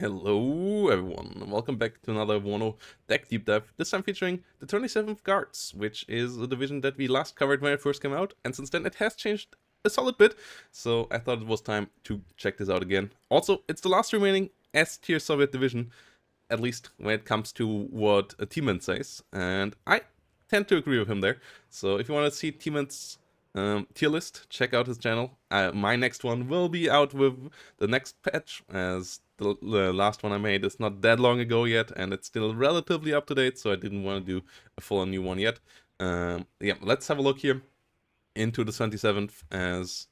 Hello everyone, and welcome back to another WARNO deck deep dive, this time featuring the 27th Guards, which is a division that we last covered when it first came out, and since then it has changed a solid bit, so I thought it was time to check this out again. Also, it's the last remaining S-tier Soviet division, at least when it comes to what Timan says, and I tend to agree with him there. So if you want to see Timan's tier list, check out his channel. My next one will be out with the next patch, as the last one I made is not that long ago yet, and it's still relatively up to date, so I didn't want to do a full new one yet. Yeah, let's have a look here into the 27th, as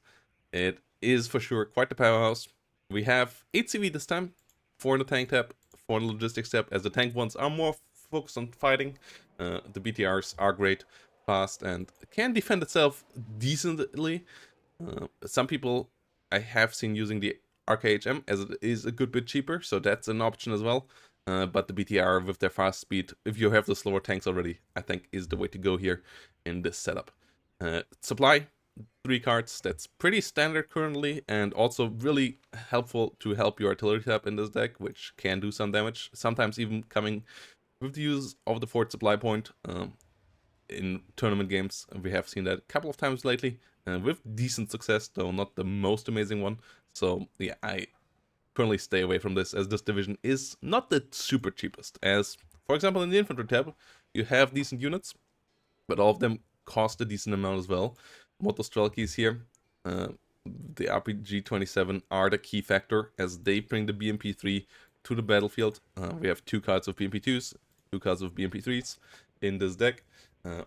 it is for sure quite the powerhouse. We have 8 CV this time, 4 in the tank tab, 4 in the logistics tab, as the tank ones are more focused on fighting. The BTRs are great, fast, and can defend itself decently. Some people I have seen using the RKHM, as it is a good bit cheaper, so that's an option as well. But the BTR with their fast speed, if you have the slower tanks already, I think is the way to go here in this setup. Supply, 3 cards, that's pretty standard currently, and also really helpful to help your artillery tab in this deck, which can do some damage, sometimes even coming with the use of the fourth supply point. In tournament games, we have seen that a couple of times lately, with decent success, though not the most amazing one. So yeah, I currently stay away from this, as this division is not the super cheapest. As, for example, in the infantry tab, you have decent units, but all of them cost a decent amount as well. Moto Strelkies here, the RPG-27 are the key factor, as they bring the BMP-3 to the battlefield. We have 2 cards of BMP-2s, 2 cards of BMP-3s in this deck,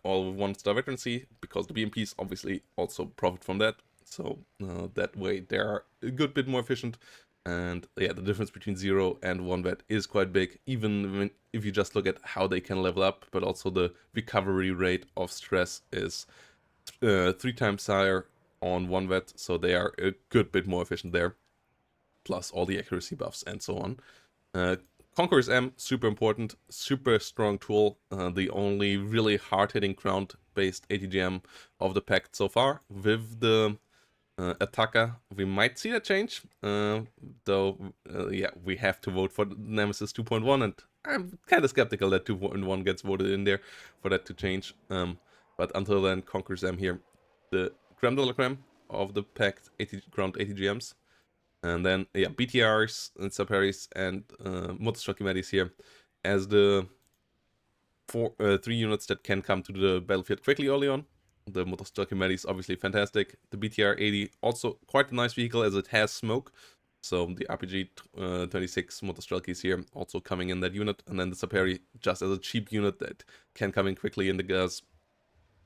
all with 1-star veterancy, because the BMPs obviously also profit from that. So that way they are a good bit more efficient. And yeah, the difference between 0 and 1 vet is quite big, even if you just look at how they can level up, but also the recovery rate of stress is 3 times higher on 1 vet, so they are a good bit more efficient there, plus all the accuracy buffs and so on. Conqueror's M, super important, super strong tool, the only really hard-hitting ground-based ATGM of the pact so far. With the Attacker, we might see that change, though, yeah, we have to vote for Nemesis 2.1, and I'm kind of skeptical that 2.1 gets voted in there for that to change. But until then, Conqueror's M here, the creme de la creme of the pact ground ATGMs. And then, yeah, BTRs and Saparis and Motostrelky here as the 3 units that can come to the battlefield quickly early on. The Motostrelky is obviously fantastic. The BTR-80 also quite a nice vehicle, as it has smoke. So the RPG-26 Motostrelky here also coming in that unit. And then the Sapari just as a cheap unit that can come in quickly in the gas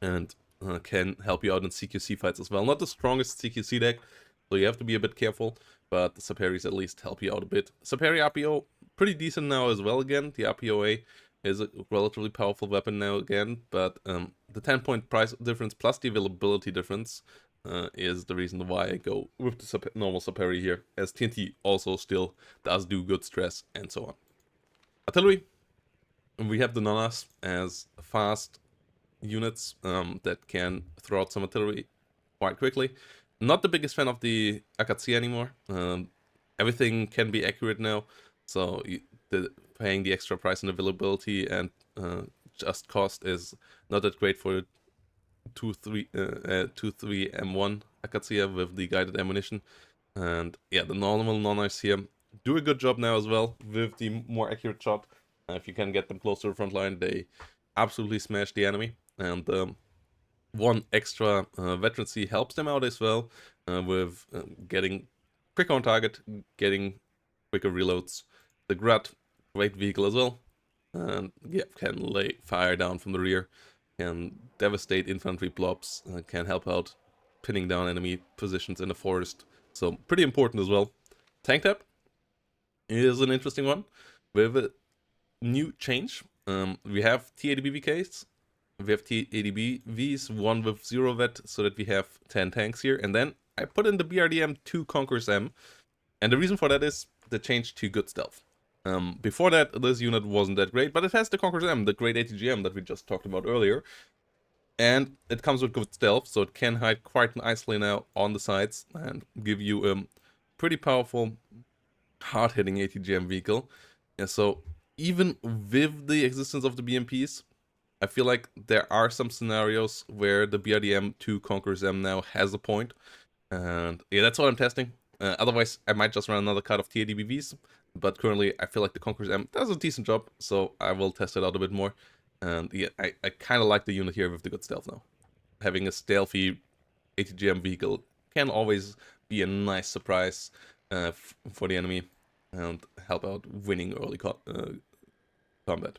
and can help you out in CQC fights as well. Not the strongest CQC deck, so you have to be a bit careful, but the Saparis at least help you out a bit. Sapari RPO, pretty decent now as well again. The RPOA is a relatively powerful weapon now again, but the 10-point price difference plus the availability difference is the reason why I go with the normal Sapari here, as TNT also still does do good stress and so on. Artillery, we have the Nanas as fast units that can throw out some artillery quite quickly. Not the biggest fan of the Akatsuki anymore. Everything can be accurate now, so paying the extra price and availability and just cost is not that great for 2-3 M1 Akatsuki with the guided ammunition. And yeah, the normal non-ice here do a good job now as well with the more accurate shot. If you can get them close to the front line, they absolutely smash the enemy. And 1 extra veterancy helps them out as well, with getting quicker on target, getting quicker reloads. The Grud, great vehicle as well, and yeah, can lay fire down from the rear, can devastate infantry blobs, can help out pinning down enemy positions in the forest, so pretty important as well. Tank tab is an interesting one with a new change. We have T80BVKs, we have T80BVs, 1 with 0 vet, so that we have 10 tanks here, and then I put in the BRDM 2 Conqueror's M, and the reason for that is the change to good stealth. Before that, this unit wasn't that great, but it has the Conqueror's M, the great ATGM that we just talked about earlier, and it comes with good stealth, so it can hide quite nicely now on the sides and give you a pretty powerful hard-hitting ATGM vehicle. And so even with the existence of the BMPs, I feel like there are some scenarios where the BRDM 2 Conquerors M now has a point. And yeah, that's what I'm testing. Otherwise, I might just run another card of TADBVs. But currently, I feel like the Conquerors M does a decent job, so I will test it out a bit more. And yeah, I kind of like the unit here with the good stealth now. Having a stealthy ATGM vehicle can always be a nice surprise for the enemy and help out winning early combat.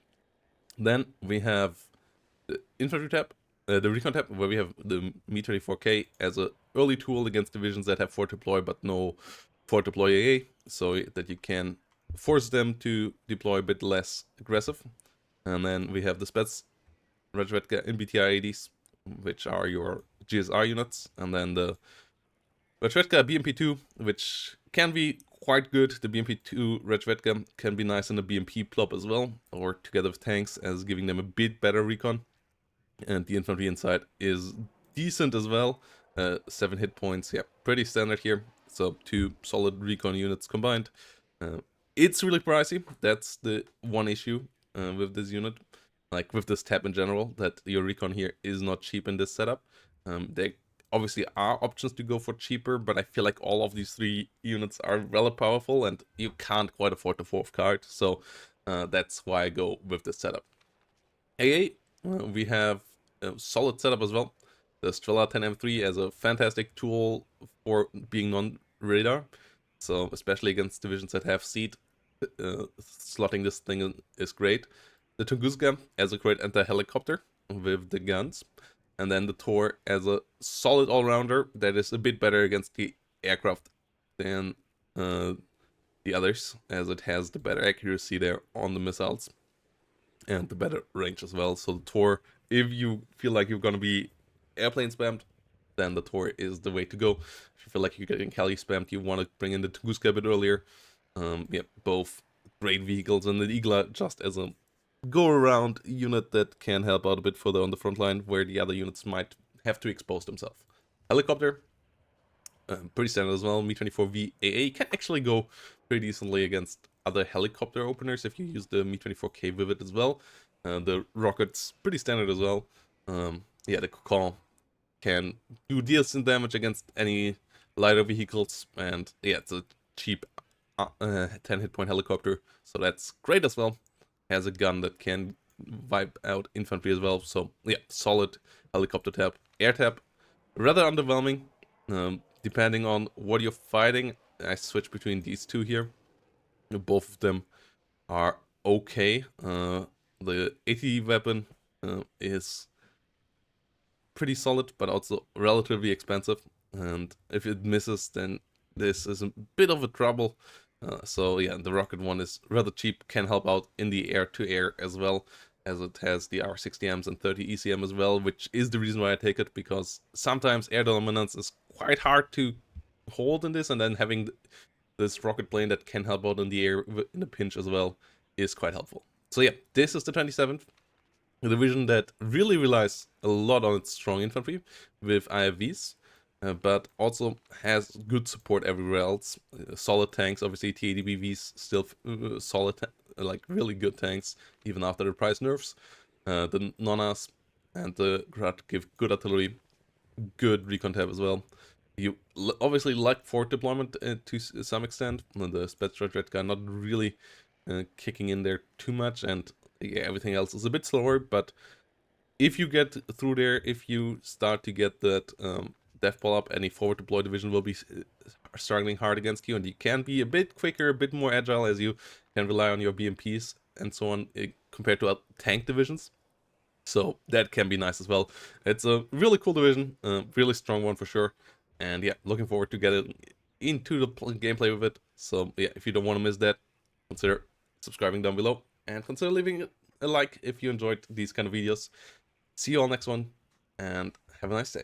Then we have the Infantry tab, the Recon tab, where we have the Mi-24K as an early tool against divisions that have Fort Deploy but no Fort Deploy AA, so that you can force them to deploy a bit less aggressive. And then we have the Spets Rajvetka and BTR 80s, which are your GSR units, and then the Rajvetka BMP2, which can be quite good. The BMP2 Rajvetka can be nice in the BMP plop as well, or together with tanks, as giving them a bit better recon. And the infantry inside is decent as well. 7 hit points, yeah, pretty standard here. So 2 solid recon units combined. It's really pricey. That's the one issue with this unit. Like with this tab in general, that your recon here is not cheap in this setup. There obviously are options to go for cheaper, but I feel like all of these 3 units are rather powerful and you can't quite afford the 4th card. So that's why I go with this setup. AA, we have a solid setup as well. The Strela 10M3 as a fantastic tool for being non-radar. So especially against divisions that have seat, slotting this thing in is great. The Tunguska as a great anti-helicopter with the guns. And then the Tor as a solid all-rounder that is a bit better against the aircraft than the others, as it has the better accuracy there on the missiles. And the better range as well. So the Tor, if you feel like you're gonna be airplane spammed, then the Tor is the way to go. If you feel like you're getting Cali spammed, you want to bring in the Tunguska a bit earlier. Yeah, both great vehicles, and the Igla just as a go-around unit that can help out a bit further on the front line, where the other units might have to expose themselves. Helicopter, pretty standard as well. Mi-24V AA can actually go pretty decently against other helicopter openers if you use the Mi-24K with it as well. The rocket's pretty standard as well. Yeah, the Kokon can do decent damage against any lighter vehicles, and yeah, it's a cheap 10 hit point helicopter, so that's great as well. Has a gun that can wipe out infantry as well, so yeah, solid helicopter tab. Air tab, rather underwhelming. Depending on what you're fighting, I switch between these 2 here. Both of them are okay. The AT weapon is pretty solid, but also relatively expensive. And if it misses, then this is a bit of a trouble. So yeah, the rocket one is rather cheap, can help out in the air-to-air as well, as it has the R60Ms and 30 ECM as well, which is the reason why I take it, because sometimes air dominance is quite hard to hold in this, and then having this rocket plane that can help out in the air in a pinch as well is quite helpful. So yeah, this is the 27th. A division that really relies a lot on its strong infantry with IFVs, but also has good support everywhere else. Solid tanks, obviously TADBVs still solid, like really good tanks, even after the price nerfs. The Nonas and the Grad give good artillery, good recon tab as well. You obviously like fort deployment to some extent. The Spetsrajvetka not really kicking in there too much, and yeah, everything else is a bit slower, but if you get through there, if you start to get that death ball up, any forward deploy division will be struggling hard against you, and you can be a bit quicker, a bit more agile, as you can rely on your BMPs and so on compared to tank divisions. So that can be nice as well. It's a really cool division, really strong one for sure. And yeah, looking forward to getting into the gameplay with it. So yeah, if you don't want to miss that, consider subscribing down below and consider leaving a like if you enjoyed these kind of videos. See you all next one, and have a nice day.